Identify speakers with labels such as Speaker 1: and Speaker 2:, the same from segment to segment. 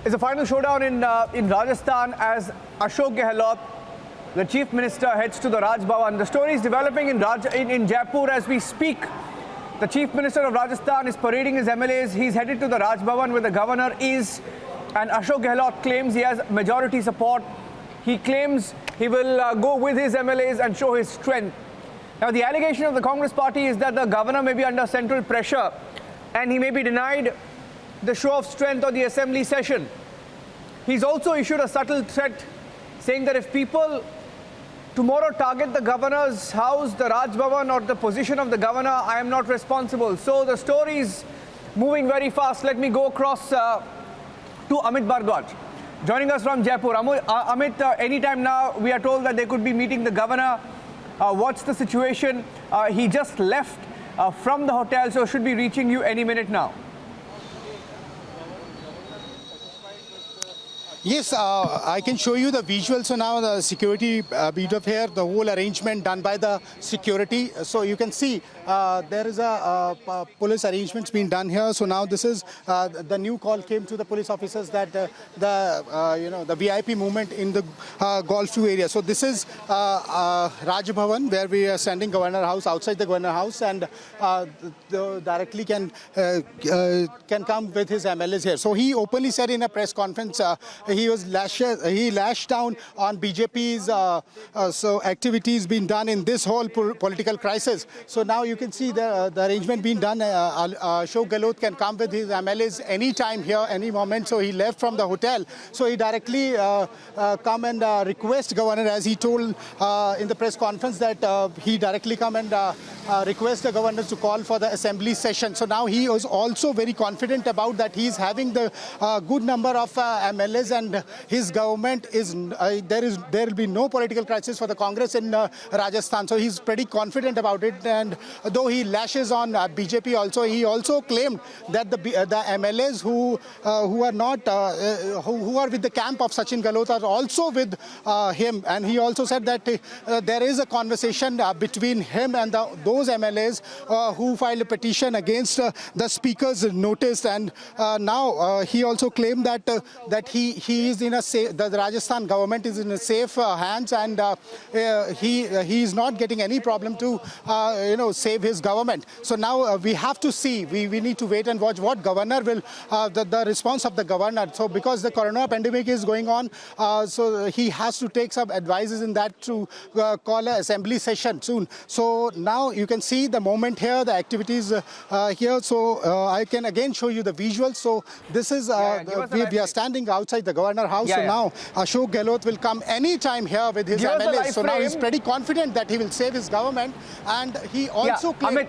Speaker 1: It's a final showdown in Rajasthan as Ashok Gehlot, the Chief Minister, heads to the Raj Bhavan. The story is developing in Jaipur as we speak. The Chief Minister of Rajasthan is parading his MLAs. He's headed to the Raj Bhavan where the governor is, and Ashok Gehlot claims he has majority support. He claims he will go with his MLAs and show his strength. Now, the allegation of the Congress party is that the governor may be under central pressure and he may be denied the show of strength on the assembly session. He's also issued a subtle threat saying that if people tomorrow target the governor's house, the Raj Bhavan, or the position of the governor, I am not responsible. So the story is moving very fast. Let me go across to Amit Bhardwaj, joining us from Jaipur. Amit, anytime now, we are told that they could be meeting the governor. What's the situation? He just left from the hotel, so should be reaching you any minute now.
Speaker 2: Yes, I can show you the visuals. So now the security beat up here, the whole arrangement done by the security. So you can see there is a police arrangements being done here. So now this is the new call came to the police officers that the VIP movement in the Golf 2 area. So this is Raj Bhavan, where we are standing Governor House, outside the Governor House, and directly can come with his MLAs here. So he openly said in a press conference he lashed down on BJP's activities being done in this whole political crisis. So now you can see the arrangement being done. Ashok Gehlot can come with his MLAs anytime here, any moment. So he left from the hotel. So he directly come and request governor, as he told in the press conference, that he directly come and request the governor to call for the assembly session. So now he was also very confident about that. He's having the good number of MLAs, and his government is there will be no political crisis for the Congress in Rajasthan. So he's pretty confident about it. And though he lashes on BJP also, he also claimed that the MLAs who are not who are with the camp of Sachin Gehlot are also with him. And he also said that there is a conversation between him and those MLAs who filed a petition against the speaker's notice. And now he also claimed that he is in a safe, the Rajasthan government is in a safe hands, and he is not getting any problem to save his government. So now we have to see, we need to wait and watch what governor will the response of the governor. So because the corona pandemic is going on, so he has to take some advices in that to call an assembly session soon. So now you can see the moment here, the activities here. So I can again show you the visuals. So this is we are standing outside the Governor House. So now Ashok Gehlot will come anytime here with his MLAs. So now he's pretty confident that he will save his government, and he also claimed that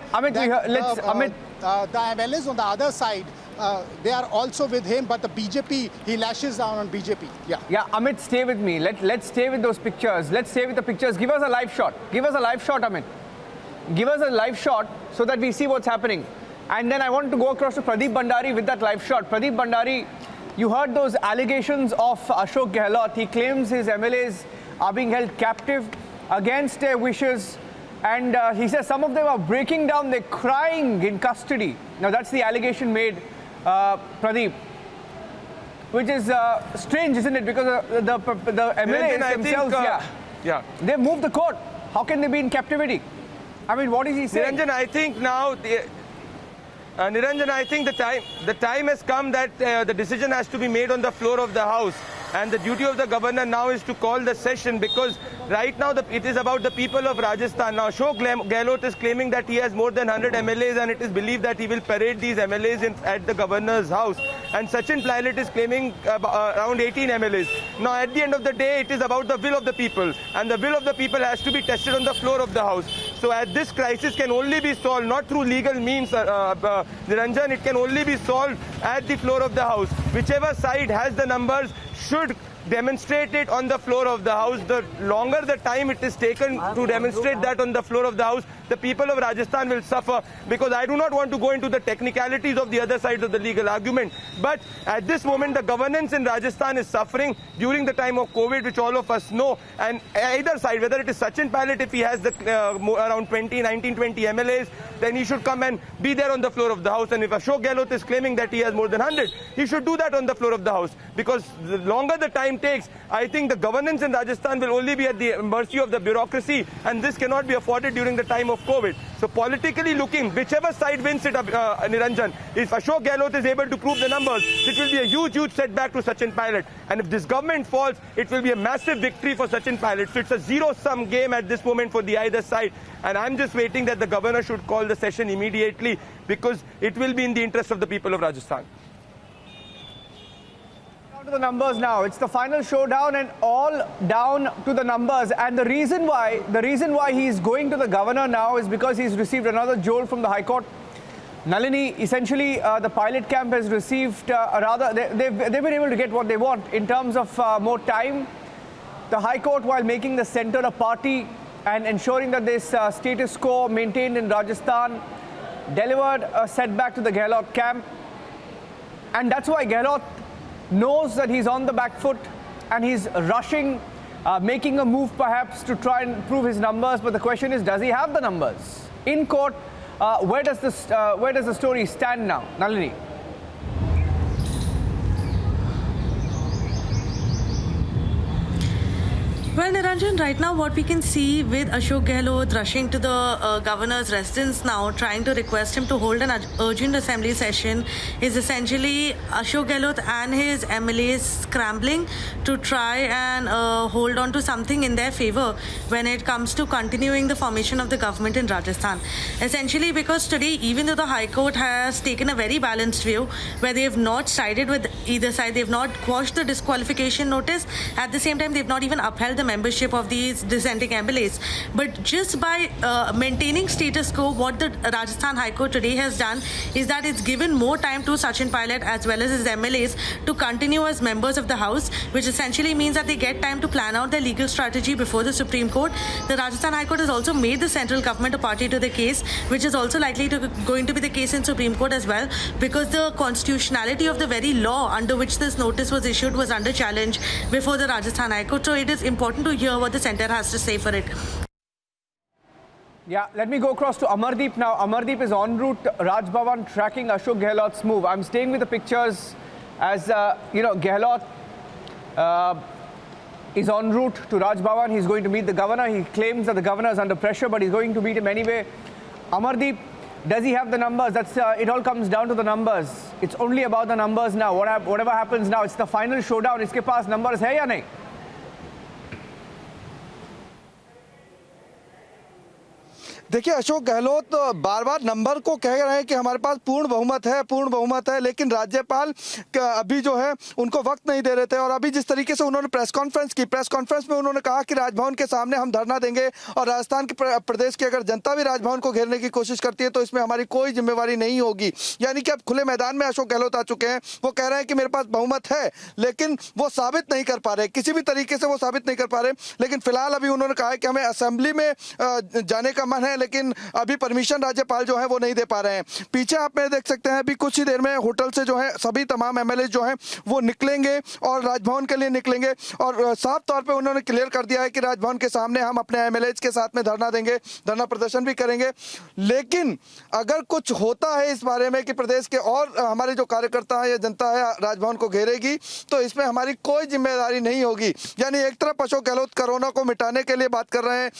Speaker 2: the MLAs on the other side, they are also with him, but the BJP, he lashes down on BJP.
Speaker 1: Yeah, Amit, stay with me. Let's stay with those pictures. Let's stay with the pictures. Give us a live shot. Give us a live shot, Amit. Give us a live shot so that we see what's happening. And then I want to go across to Pradeep Bhandari with that live shot. Pradeep Bhandari, you heard those allegations of Ashok Gehlot. He claims his MLAs are being held captive against their wishes. And he says some of them are breaking down, they're crying in custody. Now, that's the allegation made, Pradeep, which is strange, isn't it? Because the MLAs themselves, they've moved the court. How can they be in captivity? I mean, what is he saying?
Speaker 3: Niranjan, I think now, Niranjan, I think the time has come that the decision has to be made on the floor of the House. And the duty of the governor now is to call the session, because right now it is about the people of Rajasthan. Now, Ashok Gehlot is claiming that he has more than 100 MLAs, and it is believed that he will parade these MLAs at the governor's house. And Sachin Pilot is claiming around 18 MLAs. Now, at the end of the day, it is about the will of the people. And the will of the people has to be tested on the floor of the House. So this crisis can only be solved not through legal means, Niranjan. It can only be solved at the floor of the House. Whichever side has the numbers should demonstrate it on the floor of the House. The longer the time it is taken to demonstrate that on the floor of the House, the people of Rajasthan will suffer, because I do not want to go into the technicalities of the other side of the legal argument. But at this moment, the governance in Rajasthan is suffering during the time of COVID, which all of us know. And either side, whether it is Sachin Pilot, if he has the around 19, 20 MLAs, then he should come and be there on the floor of the House. And if Ashok Gehlot is claiming that he has more than 100, he should do that on the floor of the House. Because the longer the time takes, I think the governance in Rajasthan will only be at the mercy of the bureaucracy, and this cannot be afforded during the time of COVID. So politically looking, whichever side wins it, Niranjan, if Ashok Gehlot is able to prove the numbers, it will be a huge setback to Sachin Pilot. And if this government falls, it will be a massive victory for Sachin Pilot. So it's a zero-sum game at this moment for the either side. And I'm just waiting that the governor should call the session immediately, because it will be in the interest of the people of Rajasthan.
Speaker 1: Down to the numbers now. It's the final showdown, and all down to the numbers. And the reason why he's going to the governor now is because he's received another jolt from the High Court. Nalini, essentially, the Pilot camp has received they've been able to get what they want in terms of more time. The High Court, while making the centre a party and ensuring that this status quo maintained in Rajasthan, delivered a setback to the Gehlot camp. And that's why Gehlot knows that he's on the back foot and he's rushing, making a move perhaps to try and prove his numbers. But the question is, does he have the numbers? In court, where does the story stand now? Nalini?
Speaker 4: Well, Niranjan, right now what we can see with Ashok Gehlot rushing to the governor's residence now, trying to request him to hold an urgent assembly session, is essentially Ashok Gehlot and his MLAs scrambling to try and hold on to something in their favor when it comes to continuing the formation of the government in Rajasthan. Essentially because today, even though the High Court has taken a very balanced view, where they have not sided with either side, they have not quashed the disqualification notice, at the same time they have not even upheld the membership of these dissenting MLAs. But just by maintaining status quo, what the Rajasthan High Court today has done is that it's given more time to Sachin Pilot as well as his MLAs to continue as members of the House, which essentially means that they get time to plan out their legal strategy before the Supreme Court. The Rajasthan High Court has also made the central government a party to the case, which is also likely going to be the case in Supreme Court as well, because the constitutionality of the very law under which this notice was issued was under challenge before the Rajasthan High Court. So it is important to hear what the centre has to say for it.
Speaker 1: Yeah, let me go across to Amardeep now. Amardeep is en route Raj Bhavan, tracking Ashok Gehlot's move. I'm staying with the pictures as, Gehlot is en route to Raj Bhavan. He's going to meet the governor. He claims that the governor is under pressure, but he's going to meet him anyway. Amardeep, does he have the numbers? It all comes down to the numbers. It's only about the numbers now. Whatever happens now, it's the final showdown. Iske paas numbers hai ya nahi?
Speaker 5: देखिए, अशोक गहलोत बार बार number को कह रहे हैं कि हमारे पास पूर्ण बहुमत है, लेकिन राज्यपाल अभी जो है उनको वक्त नहीं दे रहे थे। और अभी जिस तरीके से उन्होंने प्रेस कॉन्फ्रेंस में उन्होंने कहा कि राजभवन के सामने हम धरना देंगे और राजस्थान के प्रदेश की अगर जनता भी राजभवन को घेरने की कोशिश करती है तो इसमें हमारी कोई जिम्मेवारी नहीं होगी। यानी कि अब खुले मैदान में अशोक गहलोत आ चुके हैं। वो कह रहे हैं कि मेरे पास बहुमत है, लेकिन वो साबित नहीं कर पा रहे, किसी भी तरीके से वो साबित नहीं कर पा रहे। लेकिन फिलहाल अभी उन्होंने कहा है कि हमें असेंबली में जाने का मन है, लेकिन अभी परमिशन राज्यपाल जो है वो नहीं दे पा रहे हैं। पीछे आप में देख सकते हैं, अभी कुछ ही देर में होटल से जो है सभी तमाम एमएलए जो हैं वो निकलेंगे और राजभवन के लिए निकलेंगे। और साफ तौर पे उन्होंने क्लियर कर दिया है कि राजभवन के सामने हम अपने एमएलए के साथ में धरना देंगे, धरना प्रदर्शन भी करेंगे। लेकिन अगर कुछ होता है इस बारे में कि प्रदेश के और हमारे जो कार्यकर्ता है या जनता है राजभवन को घेरेगी, तो इसमें हमारी कोई जिम्मेदारी नहीं होगी। यानी एक तरफ अशोक गहलोत कोरोना को मिटाने के लिए बात कर रहे हैं,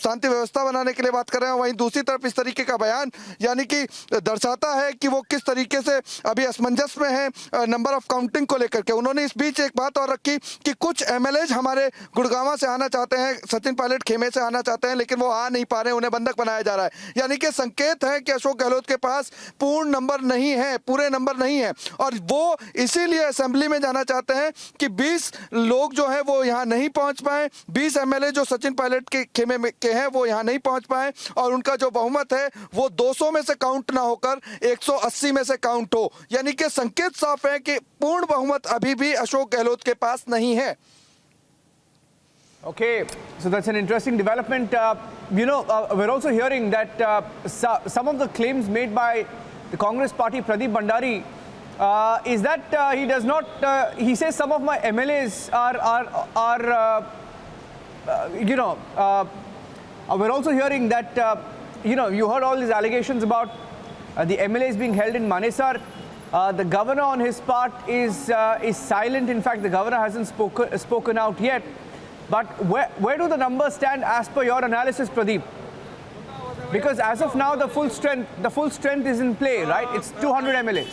Speaker 5: शांति व्यवस्था बनाने के लिए बात कर रहे हैं, वहीं दूसरी तरफ इस तरीके का बयान यानी कि दर्शाता है कि वो किस तरीके से अभी असमंजस में है नंबर ऑफ काउंटिंग को लेकर के। उन्होंने इस बीच एक बात और रखी कि कुछ एमएलए हमारे गुड़गांव से आना चाहते हैं, सचिन पायलट खेमे से आना चाहते हैं, लेकिन वो आ नहीं पा रहे हैं, उन्हें बंधक बनाया जा रहा है। यानी कि संकेत है कि अशोक गहलोत के पास पूर्ण नंबर नहीं है, पूरे नंबर नहीं है, और वो इसीलिए असेंबली में जाना चाहते हैं कि 20 लोग जो है वो यहाँ नहीं पहुंच पाए, 20 एमएलए जो सचिन पायलट के खेमे के हैं वो यहाँ नहीं पहुंच पाए। जाएं और उनका जो बहुमत है वो 200 में से काउंट ना होकर 180 में से काउंट हो। यानी कि संकेत साफ है कि पूर्ण बहुमत अभी भी अशोक गहलोत के पास नहीं है।
Speaker 1: Okay, so that's an interesting development. We're also hearing that some of the claims made by the Congress party, Pradeep Bhandari, is that he does not. He says some of my MLAs are we're also hearing that you heard all these allegations about the MLAs being held in Manesar. The governor, on his part, is silent. In fact, the governor hasn't spoken out yet. But where do the numbers stand as per your analysis, Pradeep? Because as of now, the full strength is in play, right? It's 200 MLAs.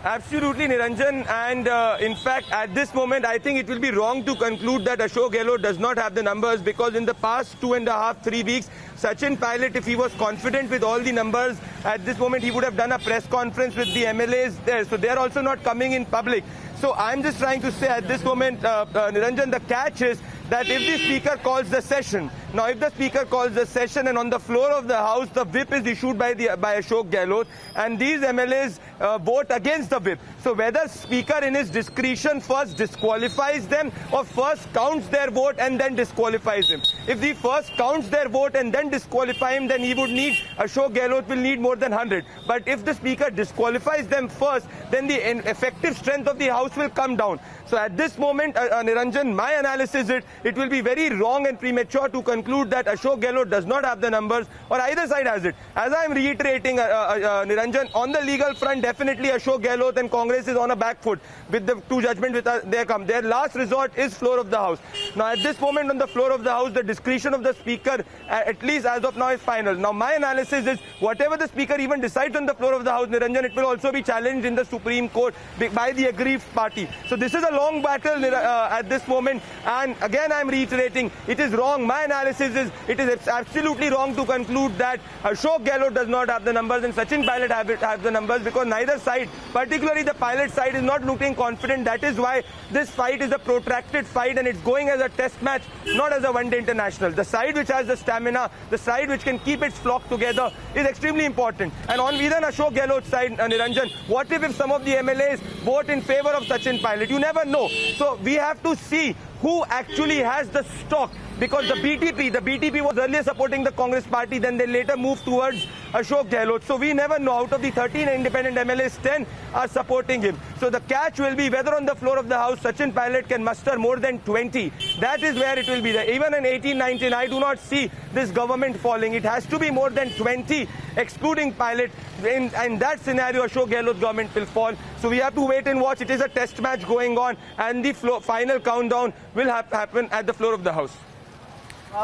Speaker 3: Absolutely, Niranjan. And in fact, at this moment, I think it will be wrong to conclude that Ashok Gehlot does not have the numbers, because in the past 2.5, 3 weeks, Sachin Pilot, if he was confident with all the numbers, at this moment he would have done a press conference with the MLAs there. So they are also not coming in public. So I'm just trying to say at this moment, Niranjan, the catch is that if the speaker calls the session, now if the speaker calls the session and on the floor of the house the whip is issued by Ashok Gehlot and these MLAs vote against the whip. So whether speaker in his discretion first disqualifies them or first counts their vote and then disqualifies him. If he first counts their vote and then disqualify him, then he would need, Ashok Gehlot will need more than 100. But if the speaker disqualifies them first, then the effective strength of the house will come down. So at this moment, Niranjan, my analysis is it will be very wrong and premature to conclude that Ashok Gehlot does not have the numbers or either side has it. As I am reiterating, Niranjan, on the legal front, definitely Ashok Gehlot and Congress is on a back foot with the two judgments they come. Their last resort is floor of the house. Now at this moment on the floor of the house, the discretion of the speaker, at least as of now, is final. Now my analysis is whatever the speaker even decides on the floor of the house, Niranjan, it will also be challenged in the Supreme Court by the aggrieved party. So this is a long battle at this moment, and again I am reiterating, it is wrong. My analysis is it is absolutely wrong to conclude that Ashok Gehlot does not have the numbers and Sachin Pilot have the numbers, because neither side, particularly the Pilot side, is not looking confident. That is why this fight is a protracted fight and it's going as a test match, not as a one-day international. The side which has the stamina, the side which can keep its flock together is extremely important. And on even Ashok Gehlot's side, Niranjan, what if some of the MLAs vote in favor of Sachin Pilot? You never know. So we have to see who actually has the stock, because the BTP was earlier supporting the Congress party, then they later moved towards Ashok Gehlot. So we never know. Out of the 13 independent MLAs, 10 are supporting him. So the catch will be whether on the floor of the house Sachin Pilot can muster more than 20. That is where it will be there. Even in 18, 19, I do not see this government falling. It has to be more than 20, excluding Pilot. In that scenario, Ashok Gehlot's government will fall. So we have to wait and watch. It is a test match going on, and the final countdown will happen at the floor of the house.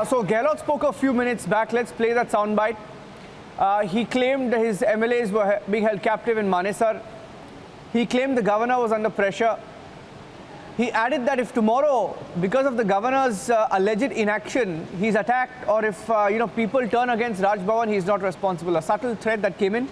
Speaker 1: So Gehlot spoke a few minutes back. Let's play that soundbite. He claimed his MLAs were being held captive in Manesar. He claimed the governor was under pressure. He added that if tomorrow, because of the governor's alleged inaction, he's attacked, or if people turn against Raj Bhavan, he's not responsible. A subtle threat that came in.